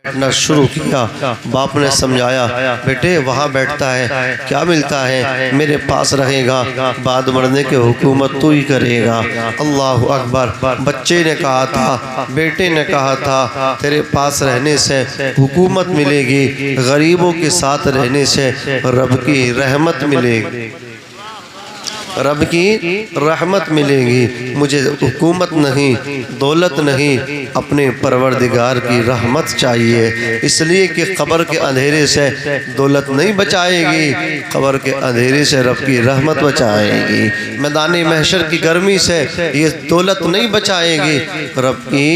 बैठना शुरू किया। बाप ने समझाया, बेटे वहाँ बैठता है क्या मिलता है, मेरे पास रहेगा, बाद मरने के हुकूमत तू ही करेगा। अल्लाह अकबर। बच्चे ने कहा था, बेटे ने कहा था, तेरे पास रहने से हुकूमत मिलेगी, गरीबों के साथ रहने से रब की रहमत मिलेगी, रब की रहमत मिलेगी। मुझे हुकूमत नहीं, दौलत नहीं, अपने परवरदिगार की रहमत चाहिए। इसलिए कि क़ब्र के अंधेरे से दौलत नहीं बचाएगी, क़ब्र के अंधेरे से रब की रहमत बचाएगी। मैदान महशर की गर्मी से ये दौलत नहीं बचाएगी, रब की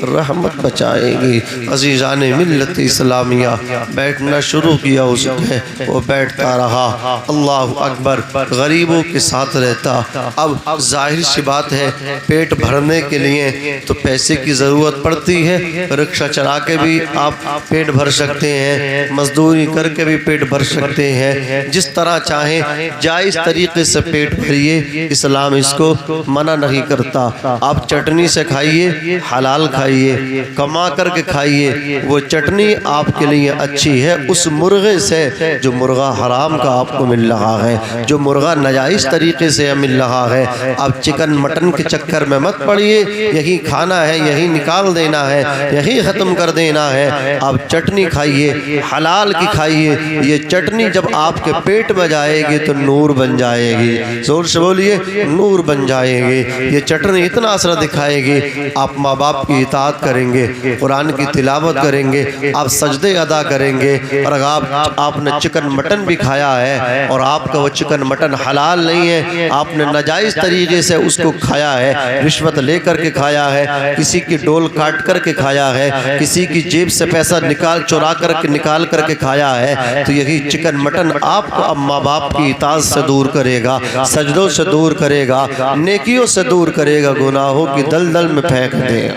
रहमत बचाएगी। अज़ीज़ान मिल्लत इस्लामिया बैठना शुरू किया, उसने वो बैठता रहा। अल्लाह अकबर। गरीबों के साथ रहता। अब जाहिर सी बात है, पेट भरने के लिए तो पैसे की ज़रूरत पड़ती है। रिक्शा चला के भी आप पेट भर सकते हैं, मजदूरी करके भी पेट भर सकते हैं। जिस तरह चाहें जायज़ तरीके से पेट भरिए, इस्लाम इसको मना नहीं करता। आप चटनी से खाइए, हलाल खाइए, कमा करके खाइए। वो चटनी आपके लिए अच्छी है उस मुर्गे से जो मुर्गा हराम का आपको मिल रहा है, जो मुर्गा नाजायज़ तरीके से मिल रहा है। आप चिकन मटन के चक्कर में मत पड़िए, यही खाना है, यही निकाल देना है, यही ख़त्म कर देना है। आप चटनी खाइए, हलाल की खाइए। ये चटनी जब आपके पेट में जाएगी तो नूर बन जाएगी। जोर से बोलिए, नूर बन जाएगी। ये चटनी इतना असर दिखाएगी, आप माँ बाप की इताअत करेंगे, कुरान की तिलावत करेंगे, आप सजदे अदा करेंगे। और अगर आपने चिकन मटन भी खाया है और आपका वो चिकन मटन हलाल नहीं है, आपने नाजायज़ तरीके से उसको खाया है, रिश्वत लेकर के खाया है, किसी की डोल काट करके खाया है, किसी की जेब से पैसा चुरा करके निकाल करके खाया है, तो यही चिकन मटन आपको अब माँ बाप की इताअत से दूर करेगा, सजदों से दूर करेगा, नेकियों से दूर करेगा, गुनाहों की दलदल में फेंक देगा।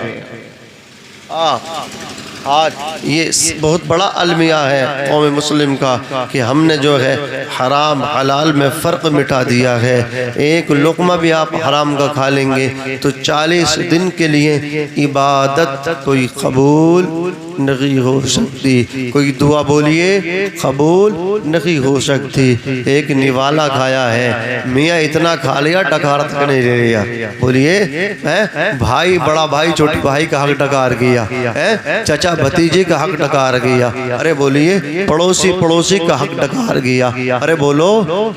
आज ये बहुत बड़ा अलमिया है कौम मुस्लिम का कि हमने जो है हराम हलाल में फ़र्क मिटा दिया है। एक लुक़मा भी आप हराम का खा लेंगे तो 40 दिन के लिए इबादत कोई कबूल नहीं हो सकती। कोई दुआ बोलिए, कबूल नहीं हो सकती। एक निवाला खाया है, मियाँ इतना खा लिया डकार तक नहीं ले लिया। बोलिए, भाई बड़ा भाई छोटे भाई का हक डकार किया है, चचा भतीजे का हक डकार किया। अरे बोलिए, पड़ोसी पड़ोसी का हक डकार किया। अरे बोलो,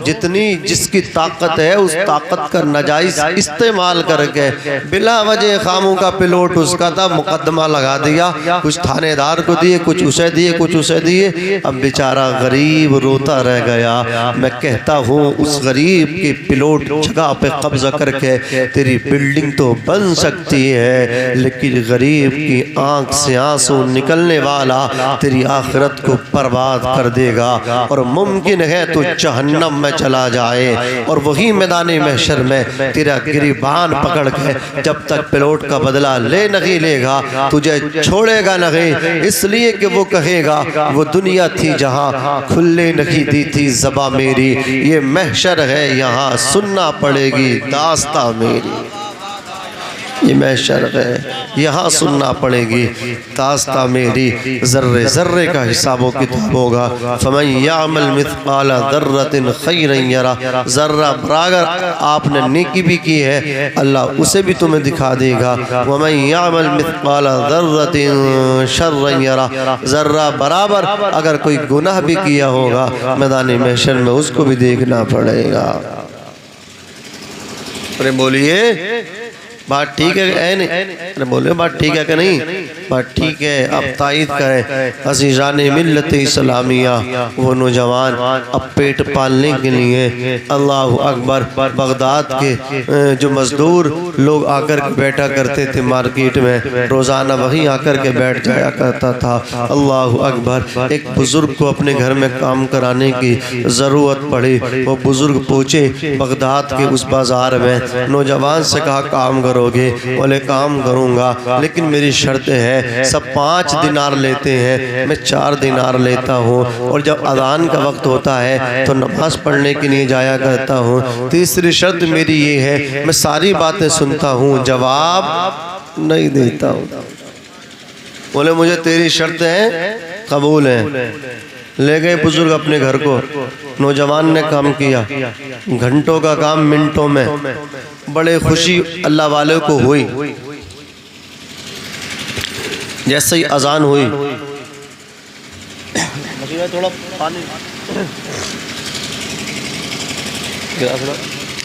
जितनी जिसकी ताकत है उस ताकत का नाजायज इस्तेमाल करके बिला वजह खामों का पिलोट उसका था, मुकदमा लगा दिया, कुछ थानेदार को दिए, कुछ उसे दिए, कुछ उसे दिए। अब बेचारा गरीब रोता रह गया। मैं कहता हूँ उस गरीब के पिलोट जगह पे कब्जा करके तेरी बिल्डिंग तो बन सकती है, लेकिन गरीब की आंख से आंसू निकलने वाला तेरी आखिरत को बर्बाद कर देगा और मुमकिन है तू जहन्नम में चला जाए। और वही मैदान महशर में तेरा गिरबान पकड़ के जब तक पिलोट का बदला ले नहीं लेगा तुझे छोड़ेगा नहीं, इसलिए कि वो कहेगा वो दुनिया थी जहाँ खुले नहीं दी थी ज़बां मेरी, ये महशर है यहाँ सुनना पड़ेगी दास्तां मेरी। ये महशर है यहाँ सुनना पड़ेगी दास्तां मेरी। ज़र्रे ज़र्रे का हिसाब किताब होगा। फमन यामल मिस्क़ाल ज़र्रतिन खैरन यरा, ज़र्रा बराबर आपने नेकी भी की है अल्लाह उसे भी तुम्हें दिखा देगा। वमन यामल मिस्क़ाल ज़र्रतिन शर्रन यरा, ज़र्रा बराबर अगर कोई गुनाह भी किया होगा मैदान महशर में उसको भी देखना पड़ेगा। अरे बोलिए, बात ठीक है नहीं? अरे बोले बात ठीक है कि नहीं? बात ठीक है। अब तायद करें अज़ीज़ान मिल्लत इस्लामिया, वो नौजवान अब पेट पालने के लिए अल्लाह अकबर बगदाद के जो मज़दूर लोग आकर के बैठा करते थे मार्केट में, रोज़ाना वहीं आकर के बैठ जाया करता था। अल्लाह अकबर। एक बुज़ुर्ग को अपने घर में काम कराने की ज़रूरत पड़ी। वो बुज़ुर्ग पहुँचे बगदाद के उस बाज़ार में, नौजवान से कहा काम करोगे? बोले काम करूँगा, लेकिन मेरी शर्त है सब 5 दिनार लेते हैं, मैं 4 दिनार लेता हूँ और जब अज़ान का वक्त होता है तो नमाज़ पढ़ने के लिए जाया करता हूँ। तीसरी शर्त मेरी ये है मैं सारी बातें सुनता हूँ, जवाब नहीं देता हूँ। बोले मुझे तेरी शर्तें कबूल हैं। ले गए बुजुर्ग अपने घर को। नौजवान ने काम किया, घंटों का काम मिनटों में। बड़े खुशी अल्लाह वाले को हुई। जैसे ही अजान हुई, थोड़ा पानी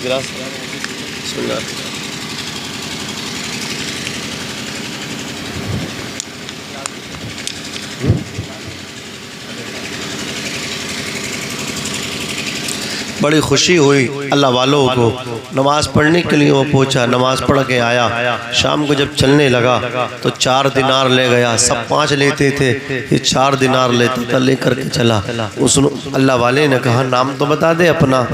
गिलास बड़ी खुशी हुई अल्लाह वालों को। नमाज पढ़ने के लिए वो पहुंचा, नमाज पढ़ के आया। शाम को जब चलने लगा तो 4 दिनार ले गया। सब 5 लेते थे, ये 4 दिनार लेता था, लेकर के चला। उस अल्लाह वाले ने कहा नाम तो बता दे अपना।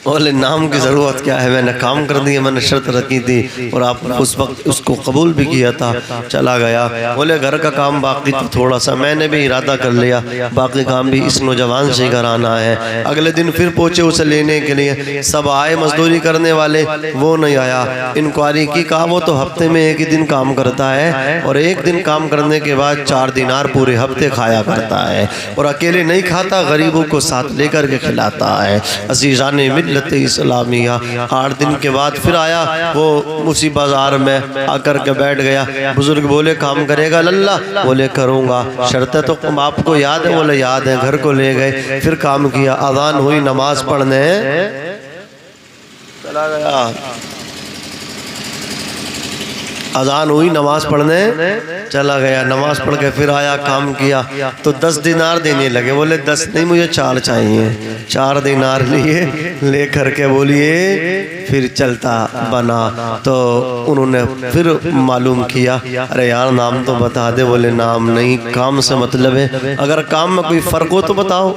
बोले नाम की ज़रूरत क्या है, मैंने काम कर दिया, मैंने शर्त रखी थी और आप उस वक्त उसको कबूल भी किया था। चला गया। बोले घर का काम बाकी था थोड़ा सा, मैंने भी इरादा कर लिया बाकी काम भी इस नौजवान से कराना है। अगले दिन फिर पहुँचे उसे लेने के लिए। सब आए मजदूरी करने वाले, वो नहीं आया। इंक्वायरी की, कहा वो तो हफ्ते में 1 ही दिन काम करता है और 1 दिन काम करने के बाद 4 दिनार पूरे हफ्ते खाया करता है और अकेले नहीं खाता, गरीबों को साथ लेकर के खिलाता है। अज़ीज़ान मिल्लत इस्लामिया। 8 दिन के बाद फिर आया वो उसी बाजार में आकर के बैठ गया। बुजुर्ग बोले काम करेगा लल्ला? बोले करूँगा। शर्तें तो आपको याद है? बोले याद है। घर को ले गए, फिर काम किया। अज़ान हुई, नमाज पढ़ने चला गया। अजान हुई, नमाज पढ़ने चला गया। नमाज पढ़ के फिर आया, काम किया तो 10 दिनार देने लगे। बोले 10 नहीं, मुझे 4 चाहिए। 4 दिनार लिए, ले करके बोलिए फिर चलता बना। तो उन्होंने फिर मालूम किया, अरे यार नाम तो बता दे। बोले नाम नहीं, काम से मतलब है। अगर काम में कोई फ़र्क हो तो बताओ,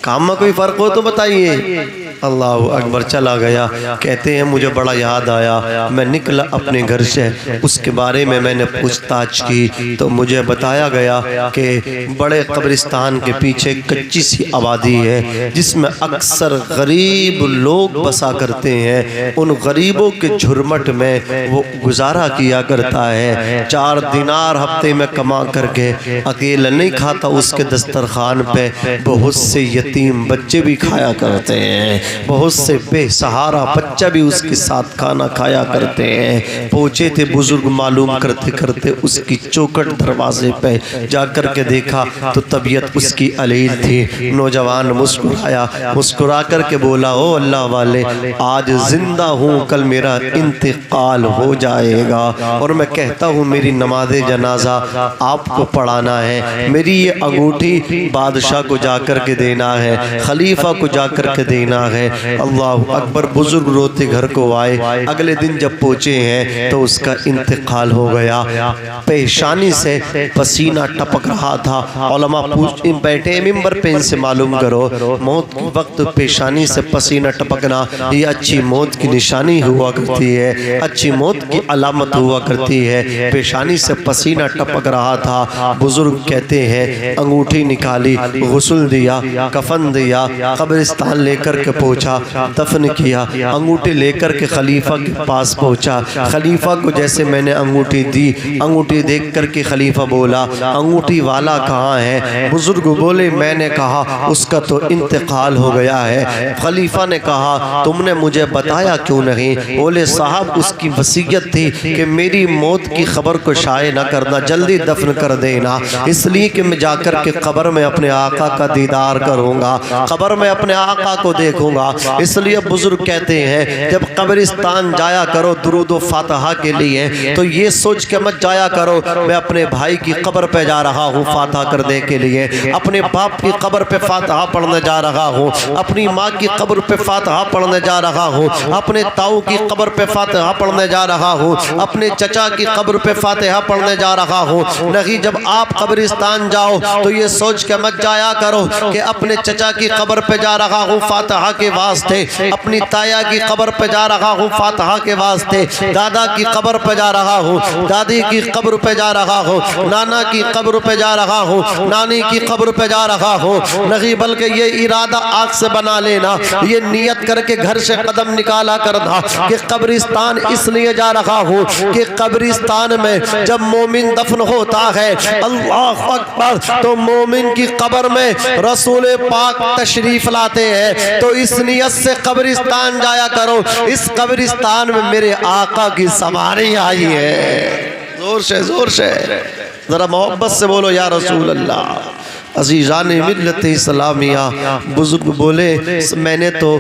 काम में कोई फ़र्क हो तो बताइए। अल्लाह अकबर। चला गया। कहते हैं मुझे बड़ा याद आया, मैं निकला अपने घर से, उसके बारे में मैंने पूछताछ की तो मुझे बताया गया कि बड़े कब्रिस्तान के पीछे कच्ची सी आबादी है जिसमें अक्सर गरीब लोग बसा करते हैं। उन गरीबों के झुरमट में वो गुजारा किया करता है। 4 दिनार हफ्ते में कमा करके अकेला नहीं खाता, उसके दस्तरखान पे बहुत से यतीम बच्चे भी खाया करते हैं, बहुत से बेसहारा बच्चा भी उसके साथ खाना खाया करते हैं। पहुँचे थे बुजुर्ग, मालूम करते करते उसकी चौखट दरवाजे पे जाकर के देखा तो तबीयत उसकी अलील थी। नौजवान मुस्कुराया, मुस्कुरा कर के बोला ओ अल्लाह वाले, आज जिंदा हूँ, कल मेरा इंतकाल हो जाएगा और मैं कहता हूँ मेरी नमाज जनाजा आपको पढ़ाना है। मेरी ये अंगूठी बादशाह को जाकर के देना है, खलीफा को जाकर के देना है। अल्लाह अकबर। बुजुर्ग रोते घर को आए। अगले दिन जब पहुँचे हैं तो उसका इंतकाल हो गया। पेशानी से पसीना टपक रहा था। उलमा पूछ बैठे मिंबर पे, इनसे मालूम करो मौत के वक्त पेशानी से पसीना टपकना ये अच्छी मौत की निशानी हुआ करती है, अच्छी मौत की अलामत हुआ करती है। पेशानी से पसीना टपक रहा था। बुजुर्ग कहते हैं अंगूठी निकाली, गुस्ल दिया, कफन दिया, कब्रिस्तान लेकर के पहुंचा, दफन किया। अंगूठी लेकर के खलीफा के पास पहुंचा। खलीफा को जैसे मैंने अंगूठी दी, अंगूठी देख कर के खलीफा बोला अंगूठी वाला कहाँ है? बुजुर्ग बोले मैंने कहा उसका तो इंतकाल हो गया है। खलीफा ने कहा तुमने मुझे बताया क्यों नहीं? बोले साहब उसकी वसीयत थी कि मेरी मौत की खबर को शाये न करना, जल्दी दफन कर देना, इसलिए कि मैं जाकर के कब्र में अपने आका का दीदार करूँगा, कब्र में अपने आका को देखूंगा। इसलिए बुजुर्ग कहते हैं जब कब्रिस्तान जाया करो दुरूद व फातिहा के लिए तो ये सोच के मत जाया करो मैं अपने भाई की कब्र पे जा रहा हूँ फातिहा करने के लिए, अपने बाप की कब्र पे फातिहा पढ़ने जा रहा हूँ, अपनी माँ की कब्र पे फातिहा पढ़ने जा रहा हूँ, अपने ताऊ की कब्र पे फातिहा पढ़ने जा रहा हूँ, अपने चचा की कब्र पे फातिहा पढ़ने जा रहा हूँ। नहीं, जब आप कब्रिस्तान जाओ तो ये सोच के मत जाया करो कि अपने चचा की कब्र पे जा रहा हूँ फातिहा के के वास्ते, अपनी ताया की कब्र पे जा रहा हूँ फातिहा के वास्ते, दादा की कब्र पे जा रहा हूँ, दादी की कब्र पे जा रहा हूँ, नाना की कब्र पे जा रहा हूँ, नानी की कब्र पे जा रहा हूँ। नहीं बल्कि ये इरादा आज से बना लेना, ये नियत करके घर से कदम निकाला करना कि कब्रिस्तान इसलिए जा रहा हूँ कि कब्रिस्तान में जब मोमिन दफन होता है, अल्लाह अकबर, तो मोमिन की कब्र में रसूल पाक तशरीफ लाते हैं। तो इस नियत से कब्रिस्तान जाया करो, इस कब्रिस्तान में मेरे आका की सवारी आई है। जोर से जरा मोहब्बत से बोलो या रसूल अल्लाह। अज़ीज़ान मिल्लत इस्लामिया बुजुर्ग बोले मैंने तो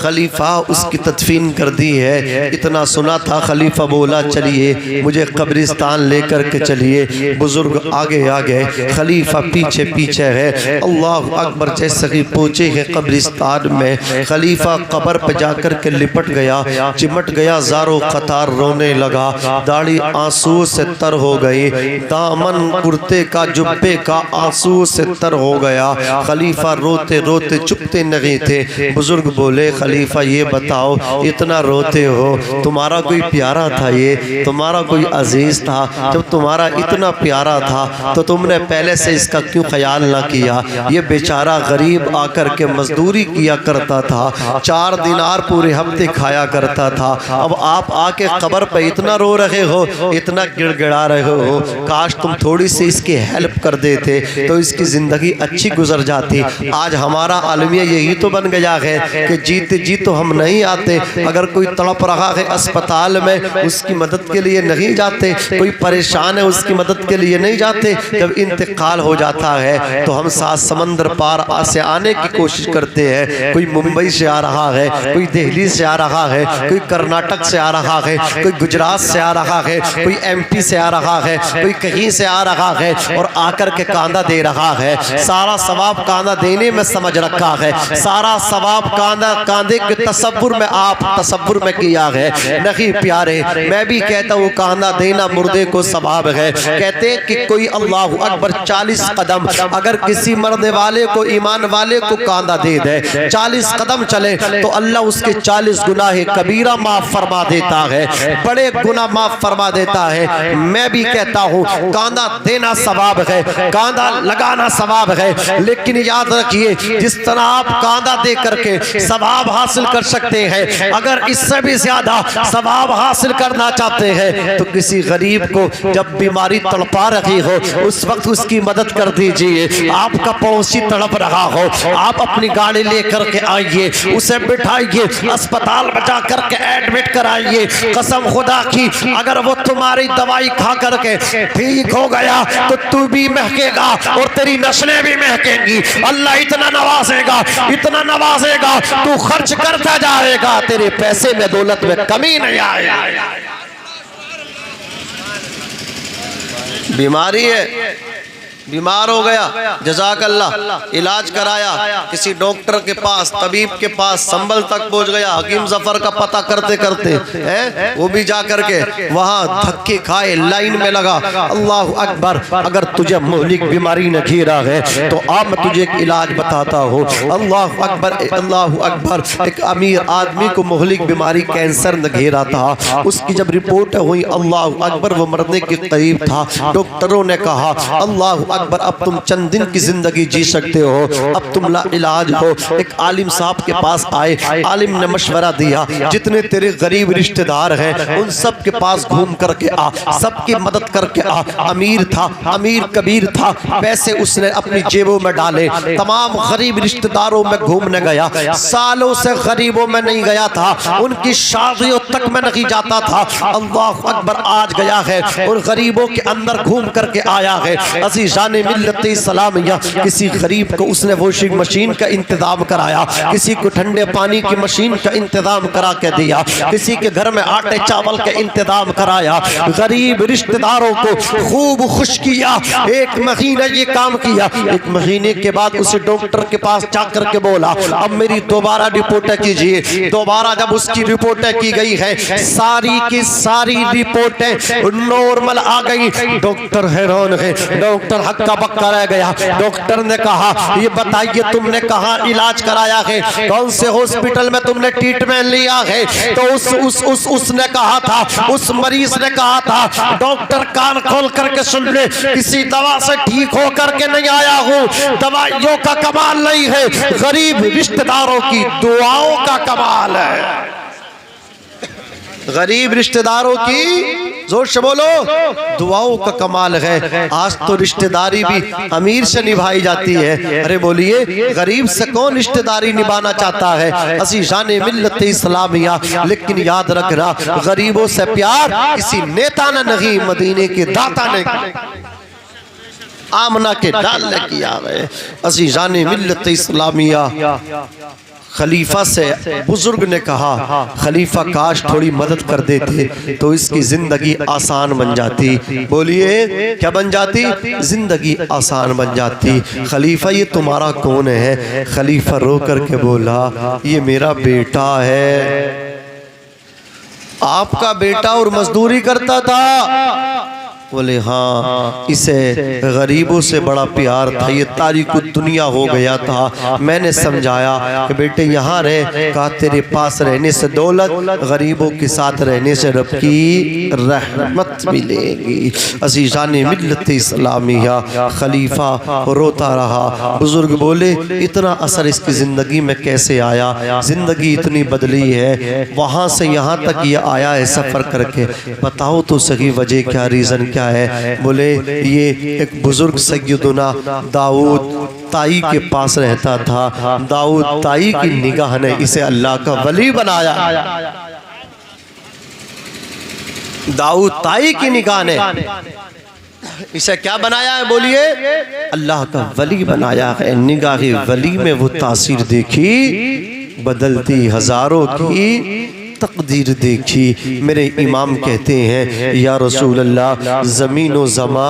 खलीफा उसकी तदफीन कर दी है, इतना सुना था। खलीफा बोला चलिए मुझे कब्रिस्तान लेकर के चलिए। बुजुर्ग आगे आ गए, खलीफा पीछे पीछे है। अल्लाह अकबर। जैसे कि पहुँचे हैं कब्रिस्तान में, खलीफा कब्र पर जाकर के लिपट गया, चिमट गया, ज़ारो कतार रोने लगा, दाढ़ी आंसू से तर हो गई, दामन कुर्ते का जुब्बे का आंसू से तर हो गया। खलीफा रोते रोते चुपते नहीं थे। बुजुर्ग बोले खलीफा ये बताओ इतना रोते हो, तुम्हारा कोई प्यारा था, ये तुम्हारा कोई अजीज था, जब तुम्हारा इतना प्यारा था तो तुमने पहले से इसका क्यों ख्याल ना किया? ये बेचारा गरीब आकर के मजदूरी किया करता था, 4 दिनार पूरे हफ्ते खाया करता था। अब आप आके कब्र पे इतना रो रहे हो, इतना गिड़गिड़ा रहे हो, काश तुम थोड़ी सी इसकी हेल्प कर देते तो इसकी ज़िंदगी अच्छी गुजर जाती। आज हमारा आलमिया यही तो बन गया है कि जीते जी तो हम नहीं आते, अगर कोई तड़प रहा है अस्पताल में उसकी मदद के लिए नहीं जाते, कोई परेशान है उसकी मदद के लिए नहीं जाते। जब इंतकाल हो जाता है तो हम 7 समंदर पार से आने की कोशिश करते हैं। कोई मुंबई से आ रहा है, कोई दिल्ली से आ रहा है, कोई कर्नाटक से आ रहा है, कोई गुजरात से आ रहा है, कोई MP से आ रहा है, कोई कहीं से आ रहा है और आकर के कांदा दे रहा है। सारा सवाब कांदा देने में समझ रखा है, सारा सवाब कांदे के तसव्वुर में आप तसव्वुर में किया है। नहीं प्यारे, मैं भी कहता हूँ कांदा देना मुर्दे को सवाब है। कहते हैं कि कोई अल्लाह अकबर 40 कदम अगर किसी मरने वाले को, ईमान वाले को कांदा दे दे, 40 कदम चले तो अल्लाह उसके 40 गुनाह कबीरा माफ फरमा देता है, बड़े गुनाह माफ फरमा देता है। मैं भी कहता हूँ कांदा देना सवाब है, कांदा लगाना सवाब है, लेकिन याद रखिए जिस तरह आप कांदा दे करके सवाब हासिल कर सकते हैं, अगर इससे भी ज्यादा सवाब हासिल करना चाहते हैं तो किसी गरीब को जब बीमारी तड़पा रही हो उस वक्त उसकी मदद कर दीजिए। आपका पड़ोसी तड़प रहा हो, आप अपनी गाड़ी लेकर के आइए, उसे बिठाइए, अस्पताल में जा करके एडमिट कराइए। कसम खुदा की अगर वो तुम्हारी दवाई खा करके ठीक हो गया तो तू भी महकेगा और तेरी नस्लें भी महकेंगी। अल्लाह इतना नवाजेगा, इतना नवाजेगा, तू खर्च करता जाएगा, तेरे पैसे में दौलत में कमी नहीं आएगी। बीमारी है, बीमार हो गया, जज़ाकल्लाह, इलाज कराया, किसी डॉक्टर के पास, तबीब के पास, संभल तक पहुंच गया, हकीम जफर का पता करते करते हैं, वो भी जा करके वहाँ धक्के खाए, लाइन में लगा। अल्लाह अकबर। अगर तुझे मोहलिक बीमारी ने घेरा है तो आप मैं तुझे एक इलाज बताता हूँ। अल्लाह अकबर, अल्लाह अकबर। एक अमीर आदमी को मोहलिक बीमारी कैंसर ने घेरा था, उसकी जब रिपोर्ट हुई अल्लाह अकबर वो मरने के करीब था। डॉक्टरों ने कहा अल्लाह अकबर अब तुम चंद दिन की जिंदगी जी सकते हो, अब तुम ला इलाज हो। एक आलिम साहब के पास आए, आलिम ने मशवरा दिया जितने तेरे गरीब रिश्तेदार हैं उन सब के पास घूम करके आ, सबकी मदद करके आ। अमीर था, अमीर कबीर था, पैसे उसने अपनी जेबों में डाले, तमाम गरीब रिश्तेदारों में घूमने गया। सालों से गरीबों में नहीं गया था, उनकी शादियों तक में नहीं जाता था। अल्लाह अकबर आज गया है और गरीबों के अंदर घूम करके आया है। अज़ीज़ान मिल्लत इस्लामिया, किसी गरीब को उसने वॉशिंग मशीन का इंतजाम कराया, किसी को ठंडे पानी की मशीन का इंतजाम करा के दिया, किसी के घर में आटे चावल का इंतजाम कराया, गरीब रिश्तेदारों को खूब खुश किया। 1 महीना ये काम किया। 1 महीने के बाद उसे डॉक्टर के पास जाकर के बोला अब मेरी दोबारा रिपोर्टें कीजिए। दोबारा जब उसकी रिपोर्टें की गई है, सारी की सारी रिपोर्टें नॉर्मल आ गई। डॉक्टर हैरान है, डॉक्टर हक्का बक्का रह गया। डॉक्टर ने कहा ये बताइए तुमने कहाँ इलाज कराया है, कौन से हॉस्पिटल में तुमने ट्रीटमेंट लिया है? तो उसने कहा था, उस मरीज ने कहा था, डॉक्टर कान खोल करके सुन ले, किसी दवा से ठीक हो करके नहीं आया हूँ, दवाइयों का कमाल नहीं है, गरीब रिश्तेदारों की दुआओं का कमाल है। गरीब रिश्तेदारों की, जोर से बोलो, दुआओं का कमाल है। आज तो रिश्तेदारी भी अमीर से निभाई जाती है। अरे बोलिए, गरीब से कौन रिश्तेदारी निभाना चाहता है? असी जाने मिल्लत इस्लामिया, लेकिन याद रखना, गरीबों से प्यार किसी नेता ने नहीं, मदीने के दाता ने, आमना के डाल किया है। असी जाने मिल्लत इस्लामिया। खलीफा से बुजुर्ग ने कहा, खलीफा काश थोड़ी मदद कर देते तो इसकी जिंदगी आसान बन जाती। बोलिए क्या बन जाती? जिंदगी आसान बन जाती। खलीफा ये तुम्हारा कौन है? खलीफा रो करके बोला, ये मेरा बेटा है। आपका बेटा और मजदूरी करता था? बोले हाँ, इसे गरीबों से बड़ा प्यार था, ये तारीख दुनिया हो गया था। मैंने समझाया कि बेटे यहाँ रहे, कहा तेरे पास रहने से दौलत, गरीबों के साथ रहने से रब की रहमत मिलेगी। अज़ीज़ान मिल्लत इस्लामिया। खलीफा रोता रहा। बुजुर्ग बोले, इतना असर इसकी ज़िंदगी में कैसे आया? ज़िंदगी इतनी बदली है, वहाँ से यहाँ तक ये आया है सफ़र करके, बताओ तो सही वजह क्या, रीज़न क्या है? बोले ये एक बुजुर्ग सैयदुना दाऊद ताई के पास रहता था। दाऊद ताई की निगाह ने इसे अल्लाह का वली बनाया। दाऊद ताई की निगाह ने इसे क्या बनाया है? बोलिए, अल्लाह का वली बनाया है। निगाह वली में वो तासीर देखी, बदलती हजारों की तकदीर देखी। मेरे इमाम कहते हैं, या रसूल अल्लाह, ज़मीनो ज़मा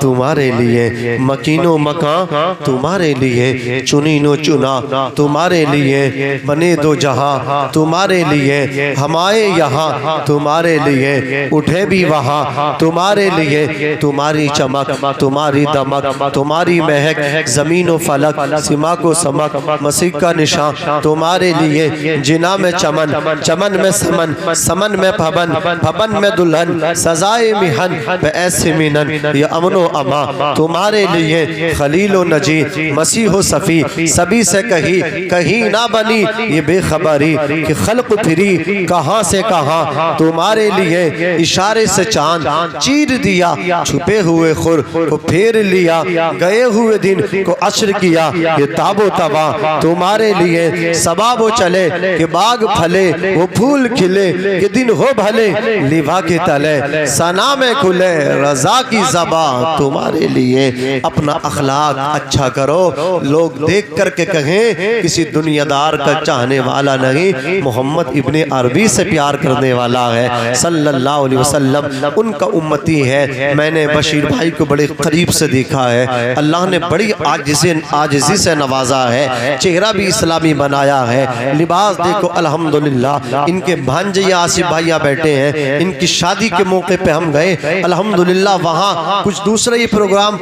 तुम्हारे लिए, मकीनो मकां तुम्हारे लिए, चुनीनो चुना तुम्हारे लिए, बने दो जहां तुम्हारे लिए, हमारे यहाँ तुम्हारे लिए, उठे भी वहाँ तुम्हारे लिए। तुम्हारी चमक, तुम्हारी दमक, तुम्हारी महक, ज़मीनो फलक, सिमा को समक, मसीह का निशान तुम्हारे लिए। जिना में चमन, चमन में समन, समन में फबन, फबन में दुल्हन, सजाए मिहन पे ऐसे मिनन, ये अमनो अमा तुम्हारे लिए। खलीलो नजी, मसीहो सफ़ी, सभी से कहीं ना बनी ये बेखबरी कि खल्क फिरी कहाँ से कहाँ तुम्हारे लिए। इशारे से चांद चीर दिया, छुपे हुए खुर को फेर लिया, गए हुए दिन को अशर किया, ये ताबो तबा तुम्हारे लिए। सबाबो चले कि बाग फले, वो फूल खिले कि दिन हो भले, लिवा के तले सना में खुले, रजा की ज़बा तुम्हारे लिए। अपना अखलाक अच्छा करो, लोग देख करके कहें किसी दुनियादार का चाहने वाला नहीं, मोहम्मद इब्ने अरबी से प्यार करने वाला है सल्लल्लाहु अलैहि वसल्लम, उनका उम्मती है। मैंने बशीर भाई को बड़े करीब से देखा है, अल्लाह ने बड़ी आजिज़ी से नवाजा है, चेहरा भी इस्लामी बनाया है, लिबास देखो अल्हम्दुलिल्लाह। इनके भांजे आसिफ भैया बैठे हैं, इनकी शादी के मौके पे हम गए अल्हम्दुलिल्लाह। वहाँ कुछ दूसरे ही प्रोग्राम,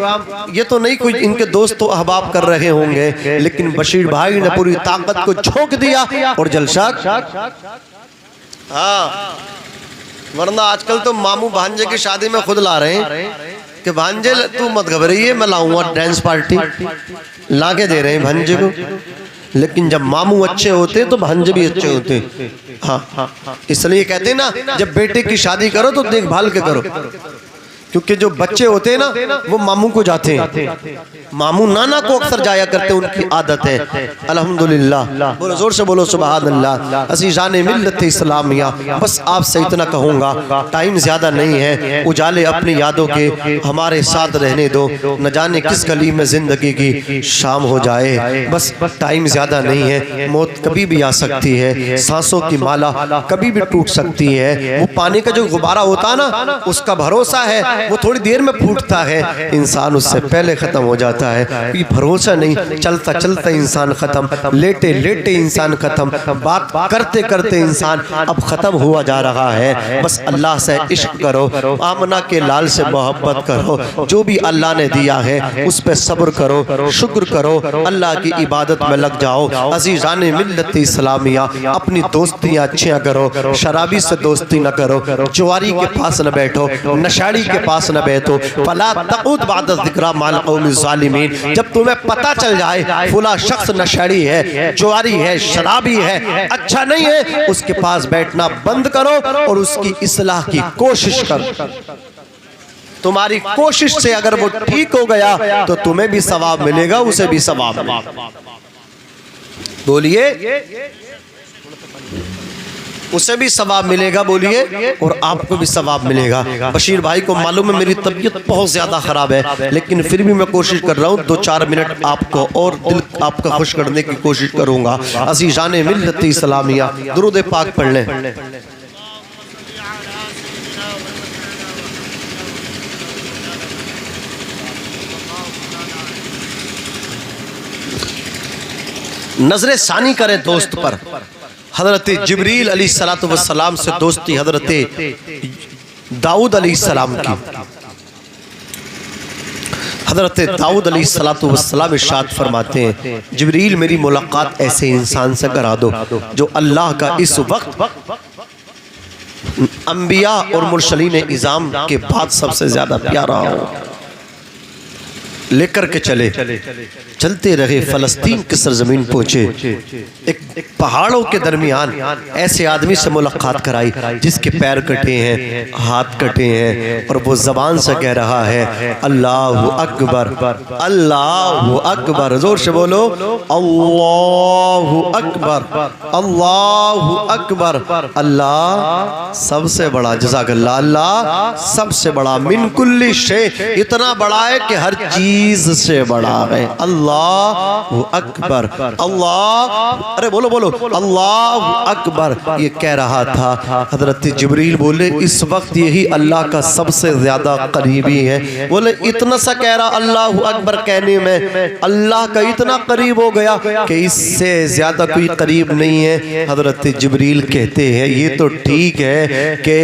ये तो नहीं कुछ इनके दोस्त तो अहबाब कर रहे होंगे, लेकिन बशीर भाई ने पूरी ताकत को झोंक दिया और जलसा। हाँ, वरना आजकल तो मामू भांजे की शादी में खुद ला रहे हैं कि भांजे तू मत घबराइए, मैं लाऊंगा डांस पार्टी, ला के दे रहे हैं भांजे को। लेकिन जब मामू अच्छे होते हैं तो भांजे भी अच्छे होते हैं। हाँ, इसलिए कहते हैं ना, जब बेटे की शादी करो तो देखभाल के करो, क्योंकि जो बच्चे होते हैं ना वो मामू को जाते हैं, मामू नाना को अक्सर जाया करते हैं, उनकी आदत है। अल्हम्दुलिल्लाह, बोलो जोर से बोलो सुभान अल्लाह। अज़ीज़ान मिल्लत इस्लामिया। बस आपसे इतना कहूँगा, टाइम ज़्यादा नहीं है, उजाले अपनी यादों के हमारे साथ रहने दो, न जाने किस गली में ज़िंदगी की शाम हो जाए। बस टाइम ज़्यादा नहीं है, मौत कभी भी आ सकती है, सांसों की माला कभी भी टूट सकती है। वो पानी का जो गुब्बारा होता है ना, उसका भरोसा है वो थोड़ी देर में फूटता है, इंसान उससे पहले ख़त्म हो जाता है। कोई भरोसा नहीं, चलता चलता इंसान ख़त्म, लेटे लेटे इंसान ख़त्म, बात करते करते इंसान अब ख़त्म हुआ जा रहा है। बस अल्लाह से इश्क करो, आमना के लाल से मोहब्बत करो, जो भी अल्लाह ने दिया है उस पर सब्र करो, शुक्र करो, अल्लाह की इबादत में लग जाओ। अज़ीज़ान मिल्लत इस्लामिया, अपनी दोस्तियाँ अच्छियाँ करो, शराबी से दोस्ती न करो, जुआरी के पास न बैठो, नशाड़ी के पास न बैठो। फला तक़ूद बाद ज़िक्रा माल क़ौमि ज़ालिमीन, जब तुम्हें पता चल जाए फला शख्स नशाड़ी है, जुआरी है, शराबी है, अच्छा नहीं है, उसके पास बैठना बंद करो और उसकी इस्लाह की कोशिश करो। तुम्हारी कोशिश से अगर वो ठीक हो गया तो तुम्हें भी सवाब मिलेगा, उसे भी सवाब मिलेगा। बोलिए, उसे भी सवाब मिलेगा, बोलिए, और आपको भी सवाब मिलेगा। बशीर भाई को मालूम है मेरी तबीयत बहुत ज़्यादा ख़राब है, लेकिन फिर भी मैं कोशिश कर रहा हूँ 2-4 मिनट आपको और दिल आपका खुश करने की कोशिश करूँगा। अज़ीज़ान मिल्लत इस्लामिया, दुरूद पाक पढ़ लें। नजर सानी करें दोस्त पर। हजरत जिब्रील अलैहिस्सलातु वस्सलाम से दोस्ती हजरत दाऊद अलैहिस्सलाम की। हजरत दाऊद अलैहिस्सलातु वस्सलाम इरशाद फरमाते हैं, जिब्रील मेरी मुलाकात ऐसे इंसान से करा दो जो अल्लाह का इस वक्त अंबिया और मुरसलीन इज़ाम के बाद सबसे ज्यादा प्यारा हो। लेकर के चलते रहे, फलस्तीन की सरजमीन पहुंचे। एक पहाड़ों के दरमियान ऐसे आदमी से मुलाकात कराई जिसके पैर कटे हैं, हाथ कटे हैं, और वो जबान से कह रहा है अल्लाहु अकबर, अल्लाहु अकबर। जोर से बोलो, अल्लाहु अकबर, अल्लाहु अकबर। अल्लाह सबसे बड़ा, जज़ाकल्लाह, अल्लाह सबसे बड़ा, मिन कुल्ली शै, इतना बड़ा है कि हर चीज से बड़ा है। अल्लाहु अकबर, अल्लाह, अरे बोलो बोलो, अल्लाहु अकबर। ये कह रहा था। हजरत जिब्रील बोले इस वक्त यही अल्लाह का सबसे ज्यादा करीबी है। बोले इतना सा कह रहा, अल्लाहु अकबर कहने में अल्लाह का इतना करीब हो गया कि इससे ज्यादा कोई करीब नहीं है। हजरत जिब्रील कहते हैं ये तो ठीक है कि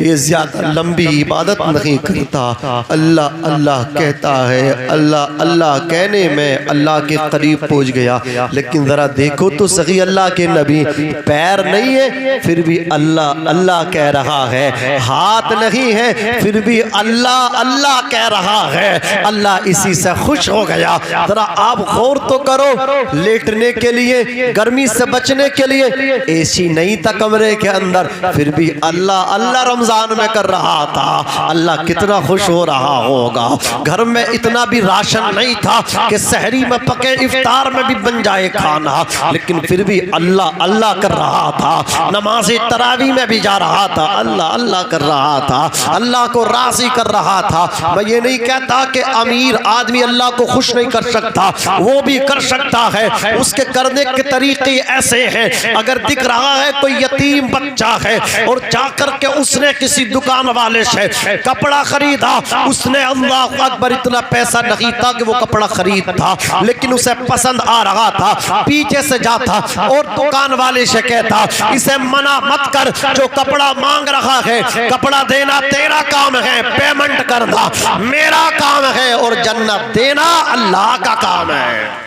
ये ज्यादा लंबी इबादत नहीं करता, अल्लाह अल्लाह कहता है, अल्लाह अल्लाह कहने में अल्लाह के करीब पहुंच गया। लेकिन जरा देखो तो सही, अल्लाह के नबी पैर नहीं है फिर भी अल्लाह अल्लाह कह रहा है, हाथ नहीं है फिर भी अल्लाह अल्लाह कह रहा है। अल्लाह इसी से खुश हो गया। जरा आप गौर तो करो, लेटने के लिए, गर्मी से बचने के लिए एसी नहीं था कमरे के अंदर, फिर भी अल्लाह अल्लाह रमजान में कर रहा था। अल्लाह कितना खुश हो रहा होगा। घर में इतना भी राशन नहीं था कि सहरी में पके, इफ्तार में भी बन जाए खाना, लेकिन फिर भी अल्लाह अल्लाह कर रहा था। नमाज तरावी में भी जा रहा था, अल्लाह अल्लाह कर रहा था, अल्लाह को राजी कर रहा था। मैं ये नहीं कहता कि अमीर आदमी अल्लाह को खुश नहीं कर सकता, वो भी कर सकता है, उसके करने के तरीके ऐसे हैं। अगर दिख रहा है कोई यतीम बच्चा है और जाकर के उसने किसी दुकान वाले से कपड़ा खरीदा, उसने अल्लाह अकबर, इतना पैसा नहीं था कि वो कपड़ा खरीद था, लेकिन उसे पसंद आ रहा था, पीछे से जाता और दुकान वाले से कहता इसे मना मत कर, जो कपड़ा मांग रहा है कपड़ा देना तेरा काम है, पेमेंट करना मेरा काम है, और जन्नत देना अल्लाह का काम है।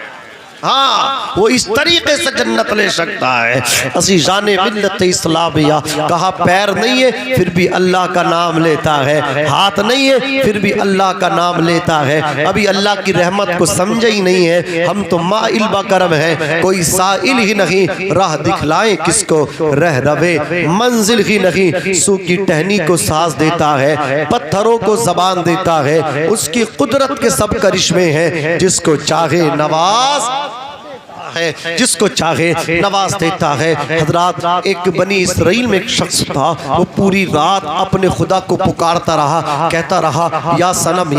हाँ, वो इस तरीके से जन्नत ले सकता है। अज़ीज़ान मिल्लत इस्लामिया, कहा पैर नहीं है फिर भी अल्लाह का नाम लेता है, हाथ नहीं है फिर भी अल्लाह का नाम लेता है। अभी अल्लाह की रहमत को समझे ही नहीं है, हम तो माइल बकरम है, कोई साइल ही नहीं, राह दिखलाए किसको, रह रवे मंजिल ही नहीं, सूखी टहनी को सांस देता है, पत्थरों को जबान देता है, उसकी कुदरत के सब करिश्मे हैं, जिसको चाहे नवाज है, जिसको चाहे नवाज देता है। हजरात, एक बनी इसराइल में एक शख्स था, वो पूरी रात अपने खुदा को पुकारता रहा, कहता रहा या सनम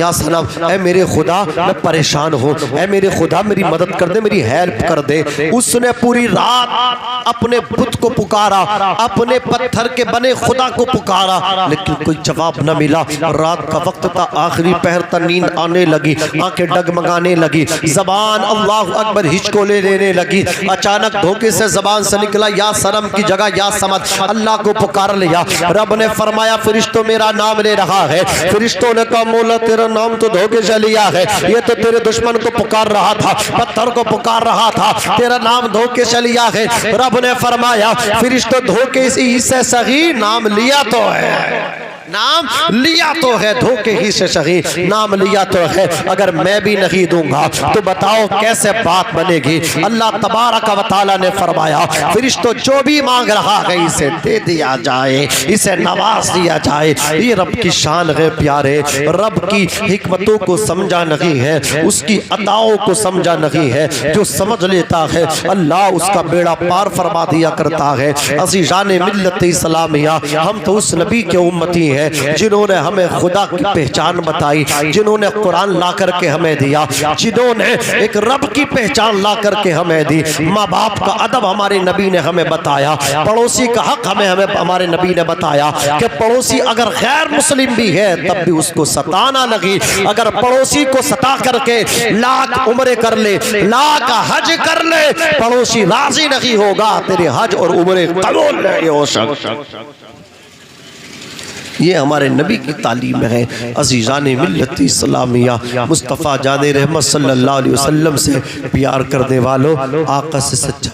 ऐ मेरे खुदा मैं परेशान हूँ, ऐ मेरे खुदा मेरी मदद कर दे, मेरी हेल्प कर दे। उसने पूरी रात अपने बुत को पुकारा, अपने पत्थर के बने खुदा को पुकारा, लेकिन कोई जवाब न मिला। रात का वक्त था, आखिरी पहर था, नींद आने लगी, आंखें डगमगाने लगी, जबान अल्लाह अकबर हिचको लेने लगी। अचानक धोखे से जबान से निकला या सनम की जगह या समद, अल्लाह को पुकार लिया। रब ने फरमाया फरिश्तों मेरा नाम ले रहा है। फरिश्तों ने कहा मौला तेरा नाम तो धोखे से लिया है, ये तो तेरे दुश्मन को पुकार रहा था, पत्थर को पुकार रहा था, तेरा नाम धोखे से लिया है। रब ने फरमाया फरिश्तों धोखे से सही नाम लिया तो है, नाम लिया तो है, धोखे ही से सही नाम लिया तो है। अगर मैं भी नहीं दूंगा तो बताओ कैसे बात बनेगी। अल्लाह तबारक व तआला ने फरमाया फरिश्तों जो भी मांग रहा है इसे दे दिया जाए, इसे नवाज दिया जाए। ये रब की शान है प्यारे, रब की हिकमतों को समझा नहीं है, उसकी अताओं को समझा नहीं है। जो समझ लेता है अल्लाह उसका बेड़ा पार फरमा दिया करता है। अज़ीज़ान मिल्लत इस्लामिया, हम तो उस नबी के उम्मती हैं जिन्होंने हमें खुदा की पहचान बताई, जिन्होंने कुरान ला करके हमें दिया, जिन्होंने एक रब की पहचान ला करके हमें दी। माँ बाप का अदब हमारे नबी ने हमें बताया, पड़ोसी का हक हमें हमारे नबी ने बताया कि पड़ोसी अगर गैर मुस्लिम भी है तब भी उसको सताना लगी। अगर पड़ोसी को सता करके लाख उम्रे कर ले, लाख हज कर ले, पड़ोसी राजी नहीं होगा, तेरे हज और उम्रे कबूल नहीं हो सकते। ये हमारे नबी की तालीम है। अज़ीज़ान मिल्लत इस्लामिया, मुस्तफ़ा जान रहमत सल्लल्लाहु अलैहि वसल्लम से प्यार करने वालों, आका से सच्चा